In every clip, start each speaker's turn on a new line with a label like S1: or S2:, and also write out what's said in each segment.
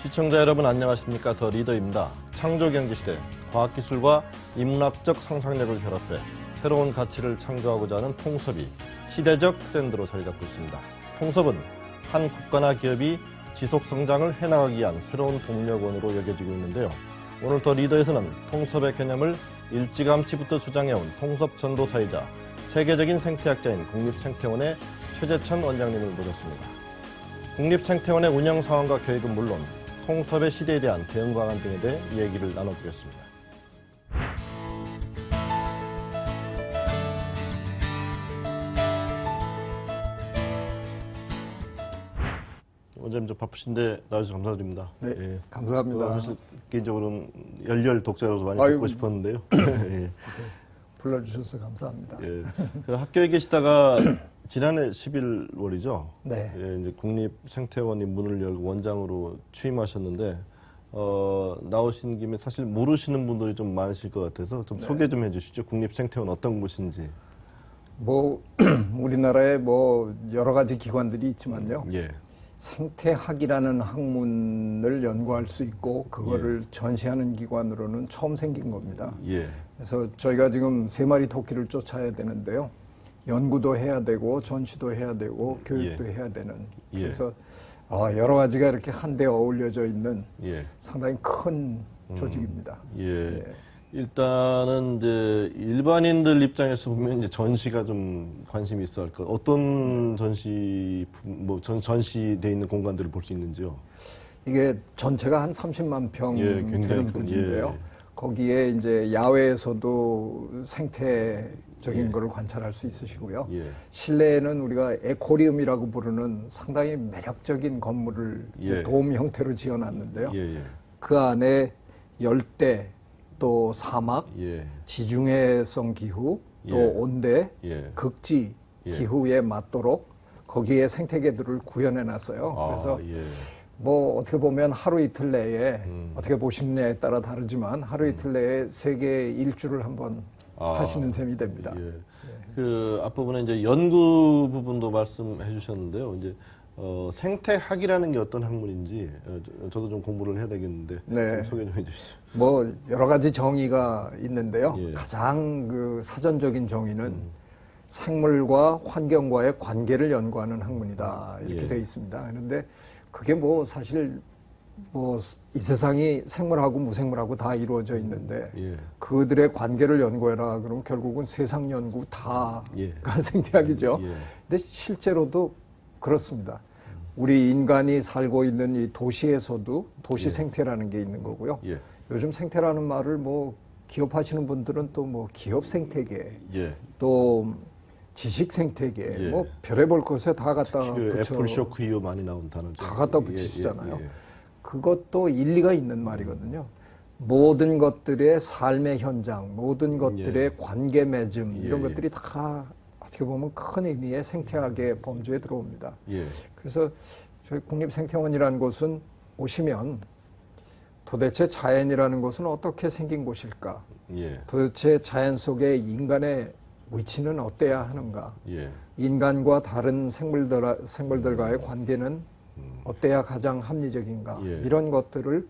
S1: 시청자 여러분 안녕하십니까? 더 리더입니다. 창조경제시대, 과학기술과 인문학적 상상력을 결합해 새로운 가치를 창조하고자 하는 통섭이 시대적 트렌드로 자리 잡고 있습니다. 통섭은 한 국가나 기업이 지속성장을 해나가기 위한 새로운 동력원으로 여겨지고 있는데요. 오늘 더 리더에서는 통섭의 개념을 일찌감치부터 주장해온 통섭 전도사이자 세계적인 생태학자인 국립생태원의 최재천 원장님을 모셨습니다. 국립생태원의 운영 상황과 계획은 물론 통섭의 시대에 대한 대응 방안 등에 대해 얘기를 나눠보겠습니다. 원장님 좀 바쁘신데 나와주셔서 감사드립니다.
S2: 네,
S1: 예.
S2: 감사합니다.
S1: 사실 개인적으로는 열렬 독자로서 많이 듣고 싶었는데요. 예.
S2: 불러주셔서 감사합니다.
S1: 예. 학교에 계시다가 지난해 11월이죠.
S2: 네.
S1: 예, 이제 국립생태원이 문을 열고 원장으로 취임하셨는데 나오신 김에 사실 모르시는 분들이 좀 많으실 것 같아서 좀 소개 좀 해주시죠. 국립생태원 어떤 곳인지.
S2: 뭐 우리나라에 뭐 여러 가지 기관들이 있지만요.
S1: 예.
S2: 생태학이라는 학문을 연구할 수 있고 그거를 전시하는 기관으로는 처음 생긴 겁니다.
S1: 예.
S2: 그래서 저희가 지금 3마리 토끼를 쫓아야 되는데요. 연구도 해야 되고 전시도 해야 되고 교육도 해야 되는. 그래서 여러 가지가 이렇게 한데 어울려져 있는 상당히 큰 조직입니다.
S1: 예. 일단은 이제 일반인들 입장에서 보면 이제 전시가 좀 관심이 있어 할 것. 어떤 전시돼 있는 공간들을 볼 수 있는지요? 이게
S2: 전체가 한 30만 평 되는 분인데요.
S1: 예.
S2: 거기에 이제 야외에서도 생태적인 거를 관찰할 수 있으시고요. 실내에는 우리가 에코리움이라고 부르는 상당히 매력적인 건물을 돔 형태로 지어놨는데요. 그 안에 열대, 또 사막, 지중해성 기후, 또 온대, 극지 기후에 맞도록 거기에 생태계들을 구현해놨어요. 그래서 뭐 어떻게 보면 하루 이틀 내에 어떻게 보시느냐에 따라 다르지만 하루 이틀 내에 세계 일주를 한번 하시는 셈이 됩니다.
S1: 그 앞부분에 이제 연구 부분도 말씀해 주셨는데요. 이제 생태학이라는 게 어떤 학문인지 저도 좀 공부를 해야 되겠는데 좀 소개 좀 해주시죠.
S2: 뭐 여러 가지 정의가 있는데요. 가장 그 사전적인 정의는 생물과 환경과의 관계를 연구하는 학문이다 이렇게 되어 있습니다. 그런데 그게 뭐 사실 뭐 이 세상이 생물하고 무생물하고 다 이루어져 있는데 그들의 관계를 연구해라 그러면 결국은 세상 연구 다가 생태학이죠. 근데 실제로도 그렇습니다. 우리 인간이 살고 있는 이 도시에서도 도시 생태라는 게 있는 거고요. 요즘 생태라는 말을 뭐 기업하시는 분들은 또 뭐 기업 생태계, 또 지식 생태계, 뭐 별의별 것에 다 갖다 붙여.
S1: 애플 쇼크 이후 많이 나온 단어죠.
S2: 다 갖다 붙이시잖아요. 그것도 일리가 있는 말이거든요. 모든 것들의 삶의 현장, 모든 것들의 관계 맺음 이런 것들이 다 어떻게 보면 큰 의미의 생태학의 범주에 들어옵니다. 그래서 저희 국립생태원이라는 곳은 오시면 도대체 자연이라는 것은 어떻게 생긴 곳일까? 도대체 자연 속에 인간의 위치는 어때야 하는가? 인간과 다른 생물들과의 관계는 어때야 가장 합리적인가? 이런 것들을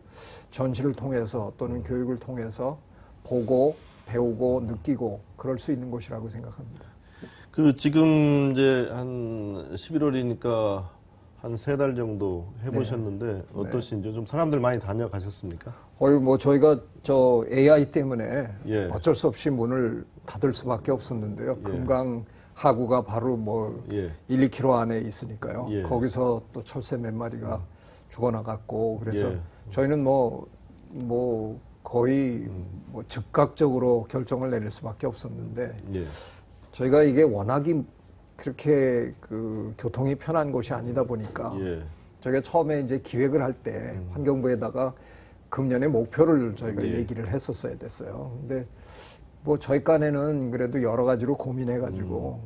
S2: 전시를 통해서 또는 교육을 통해서 보고 배우고 느끼고 그럴 수 있는 곳이라고 생각합니다.
S1: 지금 이제 한 11월이니까 한 3달 정도 해보셨는데 어떠신지 좀 사람들 많이 다녀가셨습니까?
S2: 뭐 저희가 저 AI 때문에 어쩔 수 없이 문을 닫을 수밖에 없었는데요. 금강 하구가 바로 뭐 1, 2km 안에 있으니까요. 거기서 또 철새 몇 마리가 죽어나갔고 그래서 저희는 뭐 거의 뭐 즉각적으로 결정을 내릴 수밖에 없었는데 저희가 이게 워낙이 그렇게 그 교통이 편한 곳이 아니다 보니까 저희가 처음에 이제 기획을 할 때 환경부에다가 금년의 목표를 저희가 얘기를 했었어야 됐어요. 근데 뭐 저희 간에는 그래도 여러 가지로 고민해가지고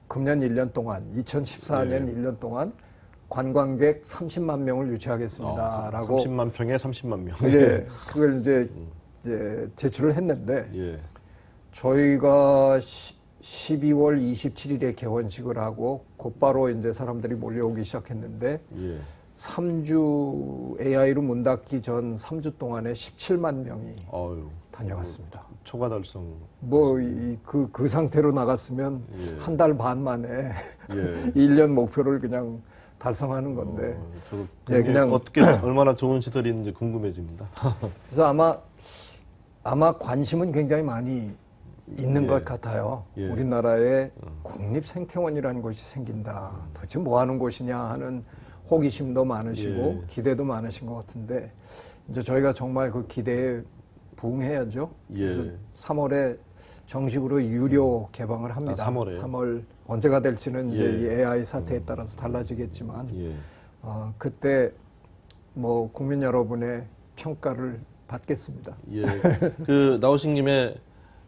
S2: 금년 1년 동안 2014년 1년 동안 관광객 30만 명을 유치하겠습니다라고
S1: 30만 평에 30만 명.
S2: 그걸 이제 제출을 했는데 저희가 12월 27일에 개원식을 하고 곧바로 이제 사람들이 몰려오기 시작했는데 3주 AI로 문 닫기 전 3주 동안에 17만 명이 다녀갔습니다.
S1: 초과 달성.
S2: 그 상태로 나갔으면 한 달 반 만에 1년 목표를 그냥 달성하는 건데.
S1: 그냥 어떻게 얼마나 좋은 시설이 있는지 궁금해집니다.
S2: 그래서 아마 관심은 굉장히 많이 있는 것 같아요. 우리나라에 국립생태원이라는 곳이 생긴다. 도대체 뭐 하는 곳이냐 하는 호기심도 많으시고 기대도 많으신 것 같은데 이제 저희가 정말 그 기대에 부응해야죠. 그래서 3월에 정식으로 유료 개방을 합니다. 3월 언제가 될지는 이제 이 AI 사태에 따라서 달라지겠지만 그때 뭐 국민 여러분의 평가를 받겠습니다.
S1: 그 나오신 김에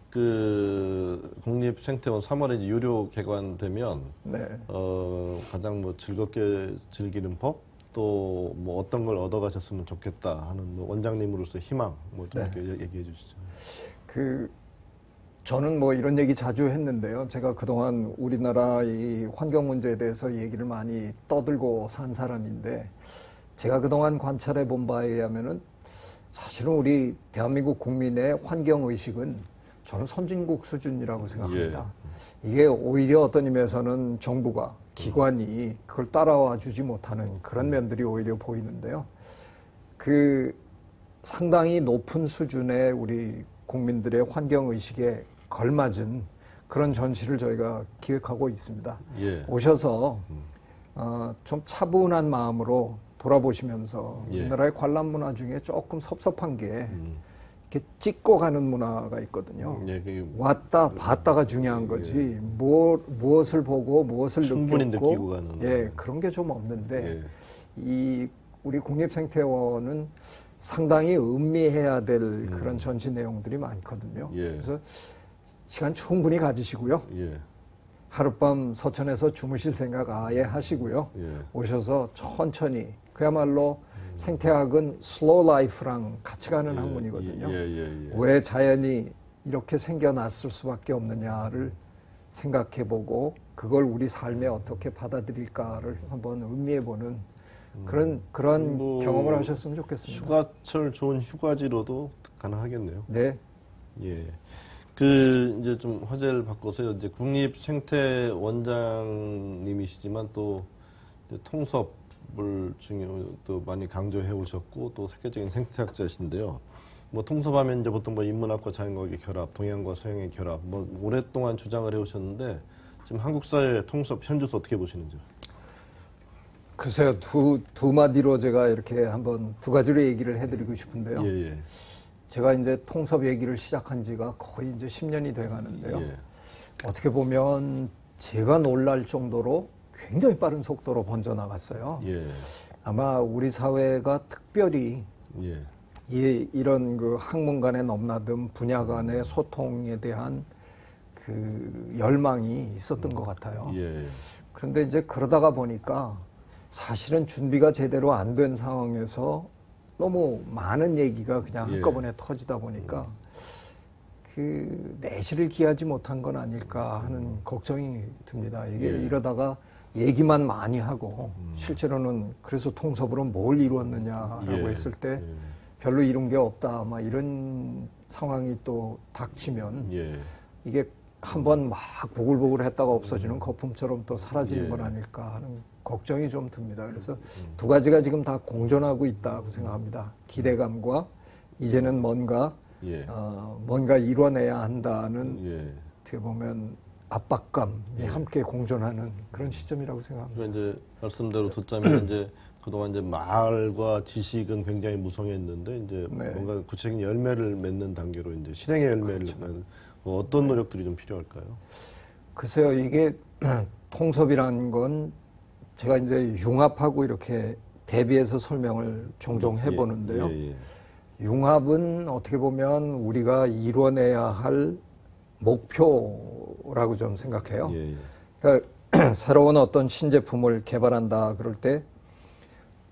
S1: 그 국립생태원 3월에 이제 유료 개관되면 가장 뭐 즐겁게 즐기는 법 또 뭐 어떤 걸 얻어가셨으면 좋겠다 하는 뭐 원장님으로서 희망 뭐 좀 이렇게 얘기해 주시죠.
S2: 저는 뭐 이런 얘기 자주 했는데요. 제가 그동안 우리나라 이 환경 문제에 대해서 얘기를 많이 떠들고 산 사람인데 제가 그동안 관찰해 본 바에 의하면은 사실은 우리 대한민국 국민의 환경 의식은 저는 선진국 수준이라고 생각합니다. 이게 오히려 어떤 의미에서는 정부가 기관이 그걸 따라와 주지 못하는 그런 면들이 오히려 보이는데요. 상당히 높은 수준의 우리 국민들의 환경 의식에 걸맞은 그런 전시를 저희가 기획하고 있습니다. 오셔서 좀 차분한 마음으로 돌아보시면서 우리나라의 관람 문화 중에 조금 섭섭한 게 이렇게 찍고 가는 문화가 있거든요. 왔다 봤다가 중요한 거지. 무엇을 보고 무엇을 느꼈고 가는. 그런 게 좀 없는데 우리 국립생태원은 상당히 음미해야 될 그런 전시 내용들이 많거든요. 그래서 시간 충분히 가지시고요. 하룻밤 서천에서 주무실 생각 아예 하시고요. 오셔서 천천히 그야말로 생태학은 슬로우 라이프랑 같이 가는 학문이거든요. 왜 자연이 이렇게 생겨났을 수밖에 없느냐를 생각해보고 그걸 우리 삶에 어떻게 받아들일까를 한번 음미해보는 그런 경험을 하셨으면 좋겠습니다.
S1: 휴가철 좋은 휴가지로도 가능하겠네요.
S2: 네.
S1: 이제 좀 화제를 바꿔서 이제 국립생태원장님이시지만 또 이제 통섭을 또 많이 강조해 오셨고 또 세계적인 생태학자이신데요. 뭐 통섭하면 이제 보통 뭐 인문학과 자연과학의 결합, 동양과 서양의 결합, 뭐 오랫동안 주장을 해 오셨는데 지금 한국 사회 통섭 현주소 어떻게 보시는지요?
S2: 글쎄요, 두 마디로 제가 이렇게 한번 두 가지로 얘기를 해드리고 싶은데요. 제가 이제 통섭 얘기를 시작한 지가 거의 이제 10년이 돼 가는데요. 어떻게 보면 제가 놀랄 정도로 굉장히 빠른 속도로 번져나갔어요. 아마 우리 사회가 특별히 이런 그 학문 간의 넘나듦, 분야 간의 소통에 대한 그 열망이 있었던 것 같아요. 그런데 이제 그러다가 보니까 사실은 준비가 제대로 안 된 상황에서 너무 많은 얘기가 그냥 한꺼번에 터지다 보니까 그 내실을 기하지 못한 건 아닐까 하는 걱정이 듭니다. 이게 이러다가 얘기만 많이 하고 실제로는 그래서 통섭으로 뭘 이루었느냐라고 했을 때 별로 이룬 게 없다. 막 이런 상황이 또 닥치면 이게 한번 막 보글보글 했다가 없어지는 거품처럼 또 사라지는 건 아닐까 하는 걱정이 좀 듭니다. 그래서 두 가지가 지금 다 공존하고 있다고 생각합니다. 기대감과 이제는 뭔가 이뤄내야 한다는 어떻게 보면 압박감이 함께 공존하는 그런 시점이라고 생각합니다.
S1: 그러니까 이제 말씀대로 듣자면 이제 그동안 이제 말과 지식은 굉장히 무성했는데 이제 뭔가 구체적인 열매를 맺는 단계로 이제 실행의 열매를 뭐 어떤 노력들이 좀 필요할까요?
S2: 글쎄요, 이게 통섭이라는 건 제가 이제 융합하고 이렇게 대비해서 설명을 종종 해보는데요. 융합은 어떻게 보면 우리가 이뤄내야 할 목표라고 좀 생각해요. 그러니까 새로운 어떤 신제품을 개발한다 그럴 때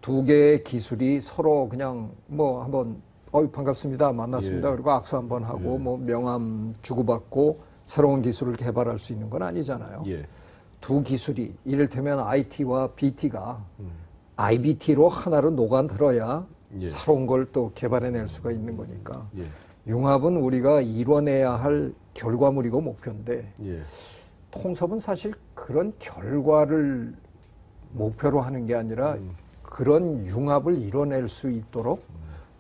S2: 두 개의 기술이 서로 그냥 뭐 한번 반갑습니다. 만났습니다. 그리고 악수 한번 하고 뭐 명함 주고받고 새로운 기술을 개발할 수 있는 건 아니잖아요. 두 기술이 이를테면 IT와 BT가 IBT로 하나로 녹아들어야
S1: 예.
S2: 새로운 걸 또 개발해낼 수가 있는 거니까
S1: 예.
S2: 융합은 우리가 이뤄내야 할 결과물이고 목표인데
S1: 예.
S2: 통섭은 사실 그런 결과를 목표로 하는 게 아니라 그런 융합을 이뤄낼 수 있도록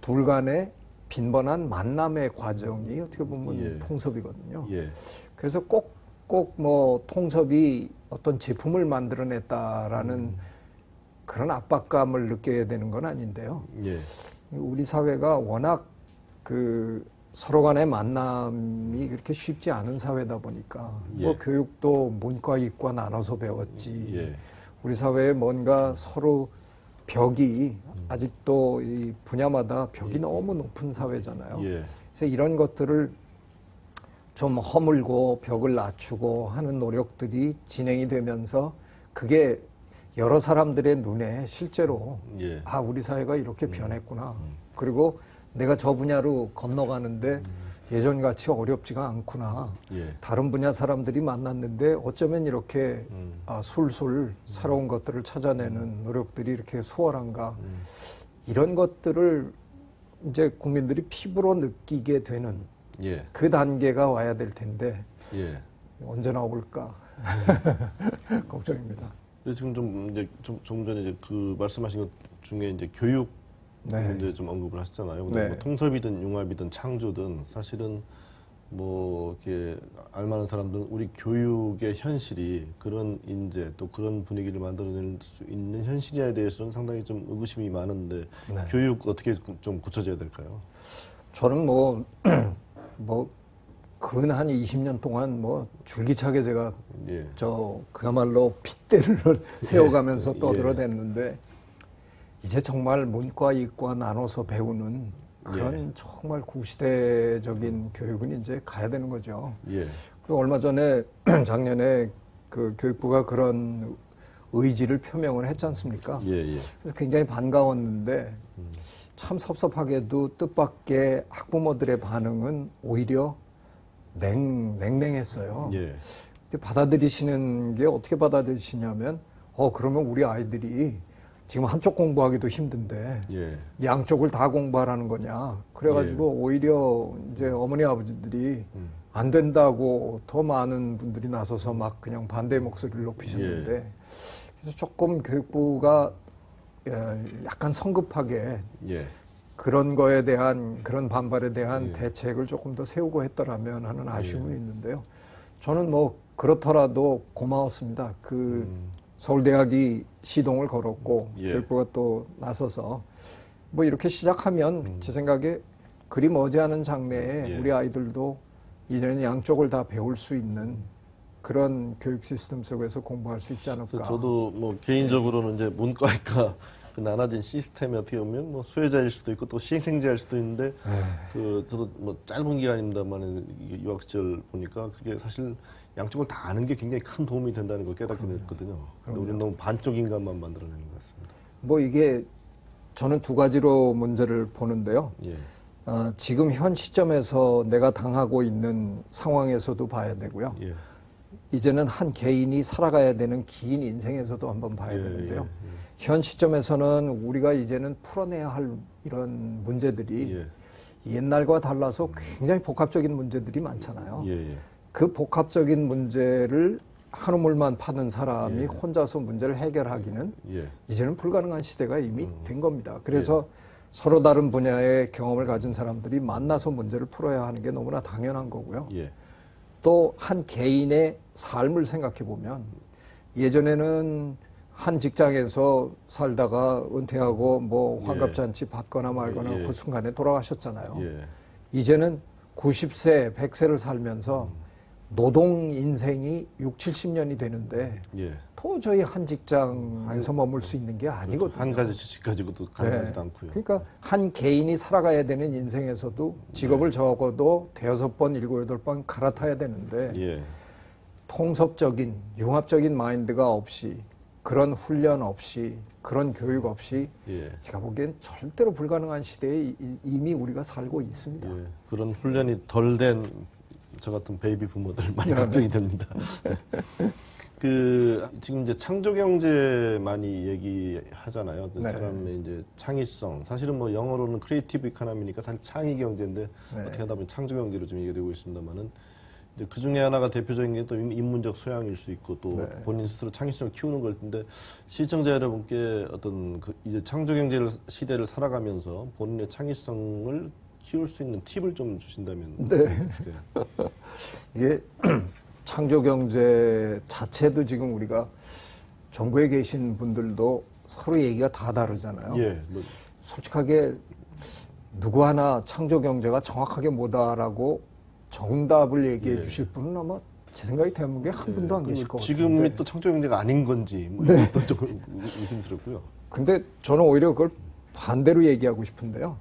S2: 둘 간의 빈번한 만남의 과정이 어떻게 보면
S1: 예.
S2: 통섭이거든요.
S1: 예.
S2: 그래서 꼭 뭐 통섭이 어떤 제품을 만들어냈다라는 그런 압박감을 느껴야 되는 건 아닌데요.
S1: 예.
S2: 우리 사회가 워낙 그 서로 간의 만남이 그렇게 쉽지 않은 사회다 보니까
S1: 예.
S2: 뭐 교육도 문과 이과 나눠서 배웠지.
S1: 예.
S2: 우리 사회에 뭔가 서로 벽이 아직도 이 분야마다 벽이 너무 높은 사회잖아요.
S1: 예.
S2: 그래서 이런 것들을 좀 허물고 벽을 낮추고 하는 노력들이 진행이 되면서 그게 여러 사람들의 눈에 실제로
S1: 예.
S2: 아, 우리 사회가 이렇게 변했구나. 그리고 내가 저 분야로 건너가는데 예전같이 어렵지가 않구나.
S1: 예.
S2: 다른 분야 사람들이 만났는데 어쩌면 이렇게 술술 새로운 것들을 찾아내는 노력들이 이렇게 수월한가. 이런 것들을 이제 국민들이 피부로 느끼게 되는
S1: 예.
S2: 그 단계가 와야 될 텐데
S1: 예.
S2: 언제나 올까 걱정입니다.
S1: 지금 좀 전에 이제 그 말씀하신 것 중에 이제 교육
S2: 네.
S1: 문제 좀 언급을 하셨잖아요. 근데
S2: 네.
S1: 뭐 통섭이든 융합이든 창조든 사실은 뭐 이렇게 알만한 사람들은 우리 교육의 현실이 그런 인재 또 그런 분위기를 만들어낼 수 있는 현실에 대해서는 상당히 좀 의구심이 많은데
S2: 네.
S1: 교육 어떻게 좀 고쳐져야 될까요?
S2: 저는 근 한 20년 동안 줄기차게 제가
S1: 예.
S2: 그야말로 핏대를 세워가면서
S1: 예.
S2: 떠들어댔는데 이제 정말 문과 이과 나눠서 배우는 그런 정말 구시대적인 교육은 이제 가야 되는 거죠.
S1: 예.
S2: 그 얼마 전에 작년에 그 교육부가 그런 의지를 표명을 했지 않습니까?
S1: 예. 예.
S2: 그래서 굉장히 반가웠는데 참 섭섭하게도 뜻밖의 학부모들의 반응은 오히려 냉랭했어요.
S1: 예.
S2: 근데 받아들이시는 게 어떻게 받아들이시냐면 그러면 우리 아이들이 지금 한쪽 공부하기도 힘든데
S1: 예.
S2: 양쪽을 다 공부하라는 거냐. 그래가지고 오히려 이제 어머니 아버지들이 안 된다고 더 많은 분들이 나서서 막 그냥 반대 목소리를 높이셨는데 그래서 조금 교육부가 약간 성급하게
S1: 예.
S2: 그런 거에 대한 그런 반발에 대한 대책을 조금 더 세우고 했더라면 하는 아쉬움은 있는데요. 저는 그렇더라도 고마웠습니다. 서울대학이 시동을 걸었고 교육부가 또 나서서 이렇게 시작하면 제 생각에 그리 머지않은 장래에 우리 아이들도 이제는 양쪽을 다 배울 수 있는 그런 교육 시스템 속에서 공부할 수 있지 않을까.
S1: 저도 개인적으로는 이제 문과이과 그 나눠진 시스템이 어떻게 보면 수혜자일 수도 있고 또 시행생자일 수도 있는데 저도 짧은 기간입니다만 유학 시절 보니까 그게 사실 양쪽을 다 아는 게 굉장히 큰 도움이 된다는 걸 깨닫게 됐거든요. 근데 우리는 너무 반쪽 인간만 만들어내는 것 같습니다.
S2: 이게 저는 두 가지로 문제를 보는데요.
S1: 예.
S2: 지금 현 시점에서 내가 당하고 있는 상황에서도 봐야 되고요.
S1: 예.
S2: 이제는 한 개인이 살아가야 되는 긴 인생에서도 한번 봐야 되는데요. 현 시점에서는 우리가 이제는 풀어내야 할 이런 문제들이 옛날과 달라서 굉장히 복합적인 문제들이 많잖아요. 그 복합적인 문제를 한 우물만 파는 사람이 혼자서 문제를 해결하기는 이제는 불가능한 시대가 이미 된 겁니다. 그래서 서로 다른 분야의 경험을 가진 사람들이 만나서 문제를 풀어야 하는 게 너무나 당연한 거고요. 또 한 개인의 삶을 생각해 보면 예전에는 한 직장에서 살다가 은퇴하고 환갑잔치 받거나 말거나 그 순간에 돌아가셨잖아요. 이제는 90세, 100세를 살면서 노동 인생이 6, 70년이 되는데 도저히 한 직장에서 머물 수 있는 게 아니거든요.
S1: 한 가지 지식 가지고도 가능하지도 않고요.
S2: 그러니까 한 개인이 살아가야 되는 인생에서도 직업을 적어도 5번, 7, 8번 갈아타야 되는데 통섭적인, 융합적인 마인드가 없이 그런 훈련 없이 그런 교육 없이 제가 보기엔 절대로 불가능한 시대에 이미 우리가 살고 있습니다.
S1: 그런 훈련이 덜 된 저 같은 베이비 부모들 많이 걱정이 됩니다. 지금 이제 창조 경제 많이 얘기하잖아요. 어떤
S2: 네.
S1: 사람의 이제 창의성. 사실은 뭐 영어로는 크리에이티브 이코노미니까 사실 창의 경제인데
S2: 네.
S1: 어떻게 하다 보면 창조 경제로 좀 얘기되고 있습니다만은 이제 그 중에 하나가 대표적인 게 또 인문적 소양일 수 있고 또
S2: 네.
S1: 본인 스스로 창의성을 키우는 걸 텐데 시청자 여러분께 어떤 이제 창조 경제 시대를 살아가면서 본인의 창의성을 키울 수 있는 팁을 좀 주신다면.
S2: 네. 이게 창조 경제 자체도 지금 우리가 정부에 계신 분들도 서로 얘기가 다 다르잖아요.
S1: 예.
S2: 솔직하게 누구 하나 창조 경제가 정확하게 뭐다라고 정답을 얘기해 주실 분은 아마 제 생각에 대한민국에 한 분도 안 계실 것 같은데.
S1: 지금이 또 창조 경제가 아닌 건지
S2: 네.
S1: 또 조금 의심스럽고요.
S2: 근데 저는 오히려 그걸 반대로 얘기하고 싶은데요.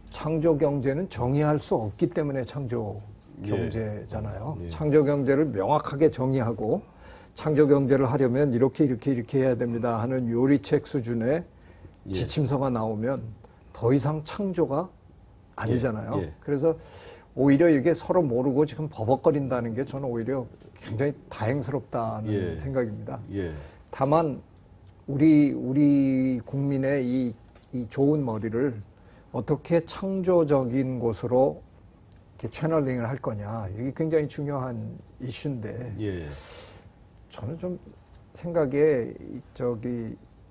S2: 창조 경제는 정의할 수 없기 때문에 창조 경제잖아요.
S1: 예.
S2: 창조 경제를 명확하게 정의하고 창조 경제를 하려면 이렇게 해야 됩니다 하는 요리책 수준의
S1: 예.
S2: 지침서가 나오면 더 이상 창조가 아니잖아요.
S1: 예. 예.
S2: 그래서 오히려 이게 서로 모르고 지금 버벅거린다는 게 저는 오히려 굉장히 다행스럽다는
S1: 예.
S2: 생각입니다.
S1: 예.
S2: 다만 우리 국민의 이 좋은 머리를 어떻게 창조적인 곳으로 이렇게 채널링을 할 거냐, 이게 굉장히 중요한 이슈인데
S1: 예.
S2: 저는 좀 생각에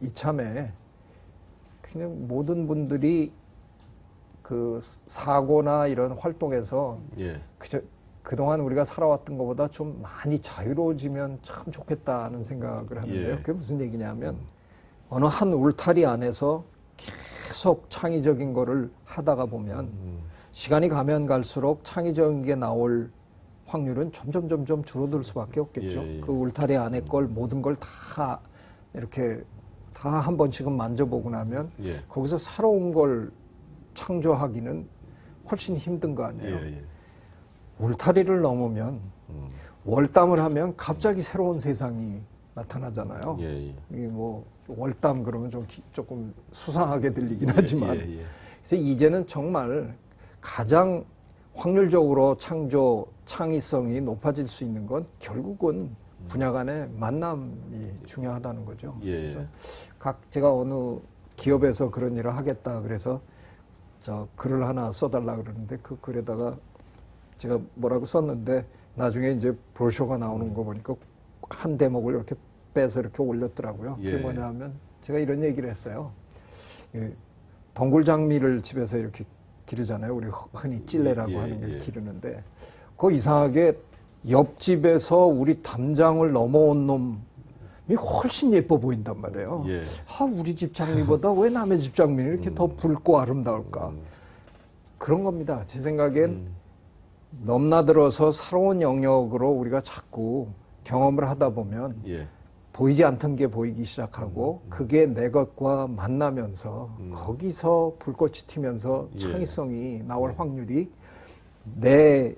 S2: 이참에 그냥 모든 분들이 그 사고나 이런 활동에서
S1: 예.
S2: 그동안 우리가 살아왔던 것보다 좀 많이 자유로워지면 참 좋겠다는 생각을 하는데요.
S1: 예.
S2: 그게 무슨 얘기냐면 어느 한 울타리 안에서 계속 창의적인 거를 하다가 보면 시간이 가면 갈수록 창의적인 게 나올 확률은 점점 줄어들 수밖에 없겠죠.
S1: 예, 예.
S2: 그 울타리 안에 걸 모든 걸 다 이렇게 다 한 번씩은 만져보고 나면
S1: 예.
S2: 거기서 새로운 걸 창조하기는 훨씬 힘든 거 아니에요.
S1: 예. 예.
S2: 울타리를 넘으면 월담을 하면 갑자기 새로운 세상이 나타나잖아요.
S1: 예. 예.
S2: 이게 뭐 월담 그러면 조금 수상하게 들리긴 하지만
S1: 예. 예.
S2: 그래서 이제는 정말 가장 확률적으로 창의성이 높아질 수 있는 건 결국은 분야 간의 만남이 중요하다는 거죠.
S1: 예.
S2: 그래서 제가 어느 기업에서 그런 일을 하겠다 그래서 글을 하나 써달라 그러는데 그 글에다가 제가 뭐라고 썼는데 나중에 이제 브로셔가 나오는 거 보니까 한 대목을 이렇게 빼서 이렇게 올렸더라고요.
S1: 예.
S2: 그게 뭐냐 하면 제가 이런 얘기를 했어요. 덩굴장미를 집에서 이렇게 기르잖아요. 우리 흔히 찔레라고 하는 걸 기르는데 그 이상하게 옆집에서 우리 담장을 넘어온 놈이 훨씬 예뻐 보인단 말이에요.
S1: 예.
S2: 우리 집 장미보다 왜 남의 집 장미는 이렇게 더 붉고 아름다울까? 그런 겁니다. 제 생각엔 넘나들어서 새로운 영역으로 우리가 자꾸 경험을 하다 보면 보이지 않던 게 보이기 시작하고 그게 내 것과 만나면서 거기서 불꽃이 튀면서 창의성이 나올 확률이 내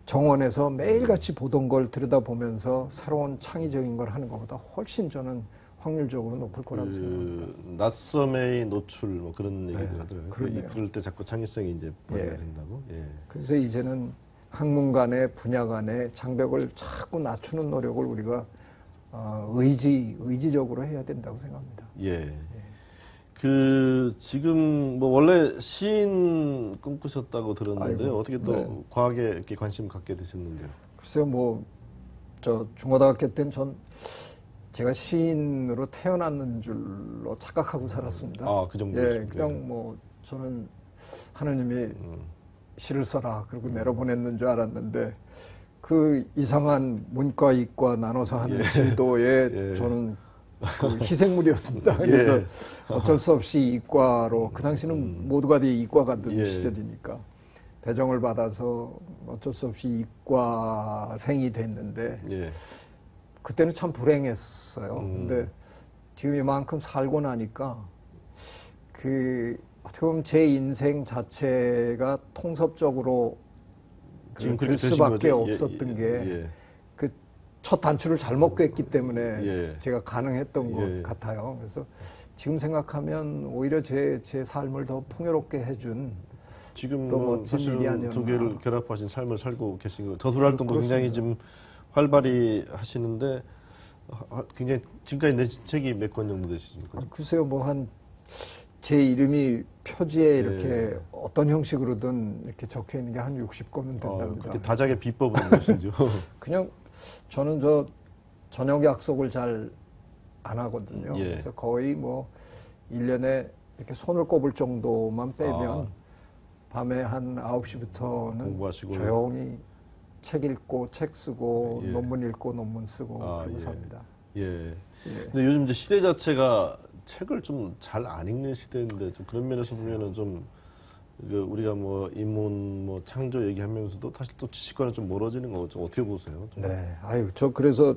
S2: 정원에서 매일같이 보던 걸 들여다보면서 새로운 창의적인 걸 하는 것보다 훨씬 저는 확률적으로 높을 거라고 생각합니다.
S1: 낯섦의 노출 뭐 그런 얘기들 하더라고요.
S2: 그러네요.
S1: 그럴 때 자꾸 창의성이 이제 발휘가 된다고. 예.
S2: 그래서 이제는 학문 간의 분야 간의 장벽을 자꾸 낮추는 노력을 우리가 의지적으로 해야 된다고 생각합니다.
S1: 예. 지금 뭐 원래 시인 꿈꾸셨다고 들었는데
S2: 아이고,
S1: 어떻게 또
S2: 네.
S1: 과학에 이렇게 관심 갖게 되셨는데요?
S2: 글쎄요, 중고등학교 때는 제가 시인으로 태어났는 줄로 착각하고 살았습니다.
S1: 그 정도였습니다.
S2: 그냥 저는 하느님이 시를 써라 그리고 내려보냈는 줄 알았는데 그 이상한 문과 이과 나눠서 하는 지도에 저는 그 희생물이었습니다. 그래서 어쩔 수 없이 이과로 그 당시는 모두가 다 이과 갔던 시절이니까 배정을 받아서 어쩔 수 없이 이과생이 됐는데 그때는 참 불행했어요. 근데 지금 이만큼 살고 나니까 어떻게 보면 제 인생 자체가 통섭적으로 될 수밖에 없었던 게 그 첫 단추를 잘못 꿰기 때문에 제가 가능했던 것 같아요. 그래서 지금 생각하면 오히려 제 삶을 더 풍요롭게 해준
S1: 지금
S2: 또 멋진 일이
S1: 사실
S2: 아니었나.
S1: 두 개를 결합하신 삶을 살고 계신 거. 저술 활동도 굉장히 좀 활발히 하시는데 굉장히 지금까지 내신 책이 몇 권 정도 되시니까?
S2: 글쎄요, 뭐 제 이름이 표지에 이렇게 어떤 형식으로든 이렇게 적혀 있는 게 한 60권은 된답니다.
S1: 그렇게 다작의 비법은 무엇이죠?
S2: 그냥 저는 저녁 약속을 잘 안 하거든요. 그래서 거의 뭐 1년에 이렇게 손을 꼽을 정도만 빼면 밤에 한 9시부터는
S1: 공부하시고.
S2: 조용히 책 읽고 책 쓰고 논문 읽고 논문 쓰고 그러고 삽니다.
S1: 근데 요즘 이제 시대 자체가 책을 좀 잘 안 읽는 시대인데 좀 그런 면에서 보면은 좀 우리가 뭐 인문 뭐 창조 얘기하면서도 사실 또 지식과는 좀 멀어지는 거 좀 어떻게 보세요? 좀.
S2: 네, 저 그래서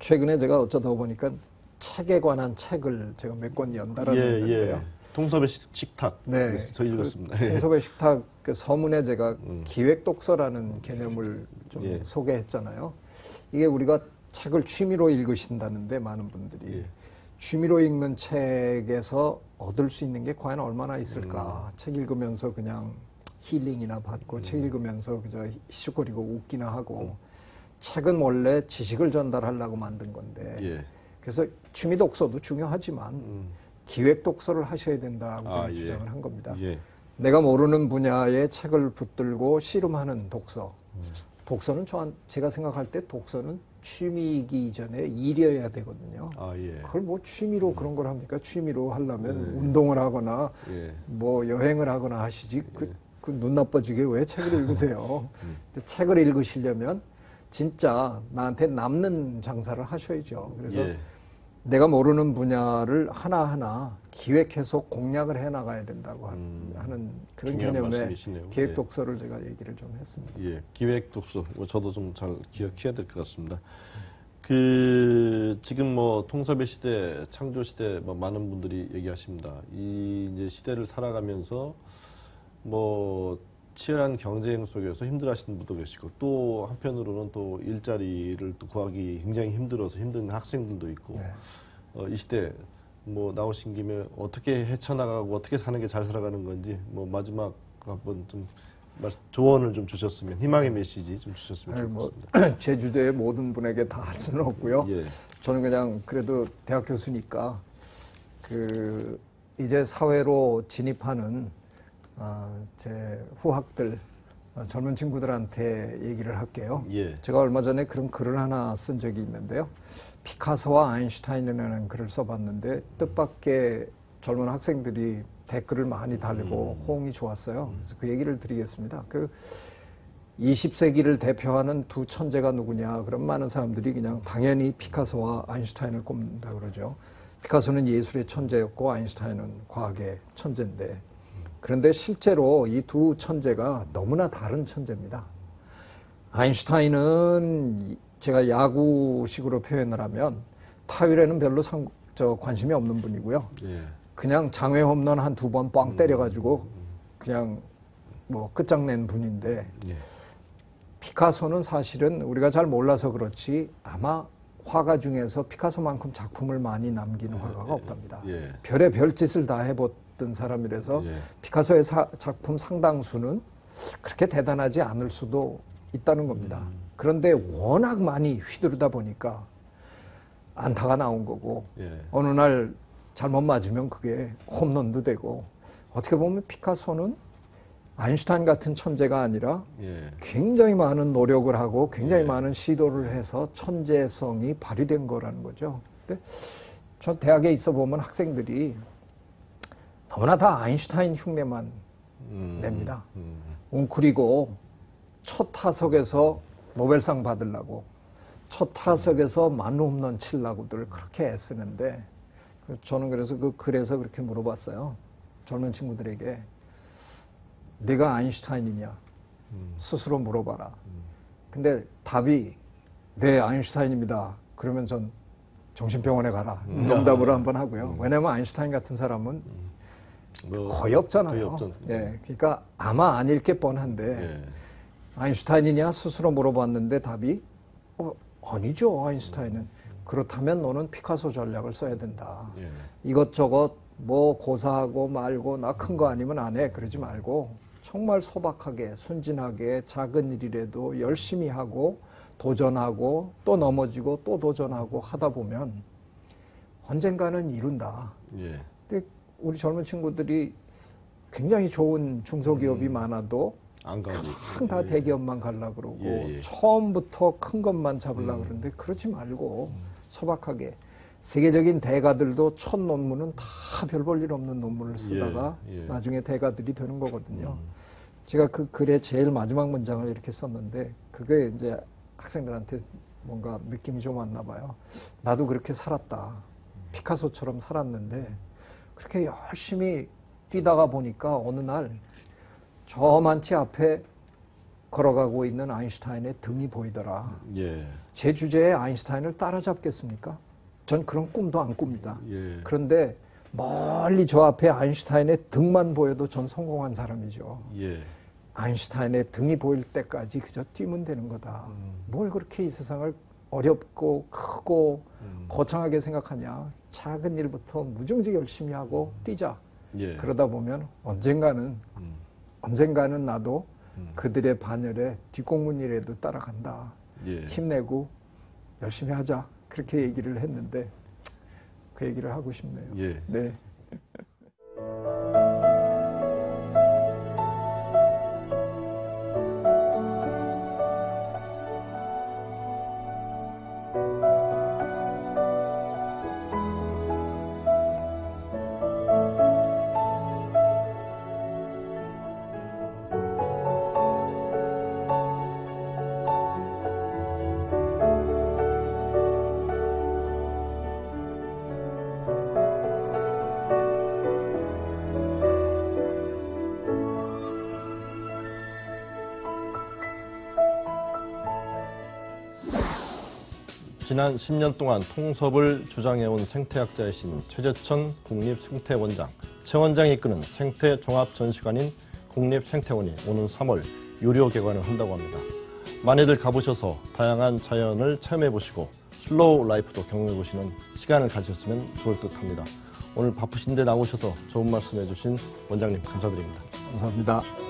S2: 최근에 제가 어쩌다 보니까 책에 관한 책을 제가 몇 권 연달아 냈는데요.
S1: 통섭의 식탁.
S2: 네,
S1: 저 읽었습니다.
S2: 통섭의 식탁 그 서문에 제가 기획 독서라는 개념을 좀 소개했잖아요. 이게 우리가 책을 취미로 읽으신다는데 많은 분들이 취미로 읽는 책에서 얻을 수 있는 게 과연 얼마나 있을까? 책 읽으면서 그냥 힐링이나 받고 책 읽으면서 그저 희죽거리고 웃기나 하고 책은 원래 지식을 전달하려고 만든 건데 그래서 취미 독서도 중요하지만 기획 독서를 하셔야 된다고 제가 주장을 한 겁니다. 내가 모르는 분야의 책을 붙들고 씨름하는 독서. 독서는 제가 생각할 때 독서는 취미이기 이전에 일이어야 되거든요. 그걸 뭐 취미로 그런 걸 합니까? 취미로 하려면 운동을 하거나 뭐 여행을 하거나 하시지 그 눈 나빠지게 왜 책을 읽으세요? 근데 책을 읽으시려면 진짜 나한테 남는 장사를 하셔야죠. 그래서 내가 모르는 분야를 하나하나 기획해서 공략을 해나가야 된다고 하는 그런 개념의
S1: 말씀이시네요.
S2: 기획 독서를 제가 얘기를 좀 했습니다.
S1: 기획 독서. 저도 좀 잘 기억해야 될 것 같습니다. 지금 뭐 통섭의 시대, 창조 시대 뭐 많은 분들이 얘기하십니다. 이 이제 시대를 살아가면서 뭐 치열한 경쟁 속에서 힘들어하시는 분도 계시고 또 한편으로는 또 일자리를 또 구하기 굉장히 힘들어서 힘든 학생들도 있고 이 시대 뭐 나오신 김에 어떻게 헤쳐나가고 어떻게 사는 게 잘 살아가는 건지 뭐 마지막 한번 좀 조언을 좀 주셨으면 희망의 메시지 좀 주셨으면 좋겠습니다.
S2: 제 주제에 모든 분에게 다 할 수는 없고요. 저는 그냥 그래도 대학 교수니까 이제 사회로 진입하는 제 후학들 젊은 친구들한테 얘기를 할게요. 제가 얼마 전에 그런 글을 하나 쓴 적이 있는데요. 피카소와 아인슈타인이라는 글을 써봤는데 뜻밖의 젊은 학생들이 댓글을 많이 달고 호응이 좋았어요. 그래서 그 얘기를 드리겠습니다. 20세기를 대표하는 두 천재가 누구냐? 그럼 많은 사람들이 그냥 당연히 피카소와 아인슈타인을 꼽는다 그러죠. 피카소는 예술의 천재였고 아인슈타인은 과학의 천재인데 그런데 실제로 이 두 천재가 너무나 다른 천재입니다. 아인슈타인은 제가 야구식으로 표현을 하면 타율에는 별로 관심이 없는 분이고요. 그냥 장외 홈런 한 2번 뻥 때려가지고 그냥 뭐 끝장낸 분인데 피카소는 사실은 우리가 잘 몰라서 그렇지 아마 화가 중에서 피카소만큼 작품을 많이 남긴 화가가 없답니다. 별의 별짓을 다 해봤던 사람이라서 피카소의 작품 상당수는 그렇게 대단하지 않을 수도 있다는 겁니다. 그런데 워낙 많이 휘두르다 보니까 안타가 나온 거고 어느 날 잘못 맞으면 그게 홈런도 되고 어떻게 보면 피카소는 아인슈타인 같은 천재가 아니라 굉장히 많은 노력을 하고 굉장히 많은 시도를 해서 천재성이 발휘된 거라는 거죠. 근데 저 대학에 있어 보면 학생들이 너무나 다 아인슈타인 흉내만 냅니다. 웅크리고 첫 타석에서 노벨상 받으려고 첫 타석에서 만홈런 치려고들 그렇게 애쓰는데 저는 그래서 그 글에서 그렇게 물어봤어요. 젊은 친구들에게 네가 아인슈타인이냐 스스로 물어봐라. 근데 답이 네 아인슈타인입니다. 그러면 전 정신병원에 가라. 농담으로 한번 하고요. 왜냐하면 아인슈타인 같은 사람은 거의 없잖아요. 그러니까 아마 아닐 게 뻔한데 아인슈타인이냐 스스로 물어봤는데 답이 아니죠. 아인슈타인은. 그렇다면 너는 피카소 전략을 써야 된다. 이것저것 뭐 고사하고 말고 나 큰 거 아니면 안 해. 그러지 말고 정말 소박하게 순진하게 작은 일이라도 열심히 하고 도전하고 또 넘어지고 또 도전하고 하다 보면 언젠가는 이룬다.
S1: 예.
S2: 근데 우리 젊은 친구들이 굉장히 좋은 중소기업이 많아도
S1: 안 가지.
S2: 그냥 다 대기업만 가려고 그러고 처음부터 큰 것만 잡으려고 그러는데 그러지 말고 소박하게 세계적인 대가들도 첫 논문은 다 별 볼 일 없는 논문을 쓰다가 나중에 대가들이 되는 거거든요. 제가 그 글의 제일 마지막 문장을 이렇게 썼는데 그게 이제 학생들한테 뭔가 느낌이 좀 왔나 봐요. 나도 그렇게 살았다. 피카소처럼 살았는데 그렇게 열심히 뛰다가 보니까 어느 날 저만치 앞에 걸어가고 있는 아인슈타인의 등이 보이더라. 제 주제에 아인슈타인을 따라잡겠습니까? 전 그런 꿈도 안 꿉니다. 그런데 멀리 저 앞에 아인슈타인의 등만 보여도 전 성공한 사람이죠. 아인슈타인의 등이 보일 때까지 그저 뛰면 되는 거다. 뭘 그렇게 이 세상을 어렵고 크고 거창하게 생각하냐. 작은 일부터 무중지 열심히 하고 뛰자. 그러다 보면 언젠가는 나도 그들의 반열에 뒷공문이라도 따라간다. 힘내고 열심히 하자. 그렇게 얘기를 했는데 그 얘기를 하고 싶네요. 네.
S1: 지난 10년 동안 통섭을 주장해온 생태학자이신 최재천 국립생태원장, 최 원장이 이끄는 생태종합전시관인 국립생태원이 오는 3월 유료 개관을 한다고 합니다. 많이들 가보셔서 다양한 자연을 체험해보시고 슬로우 라이프도 경험해보시는 시간을 가지셨으면 좋을 듯합니다. 오늘 바쁘신데 나오셔서 좋은 말씀 해주신 원장님 감사드립니다.
S2: 감사합니다.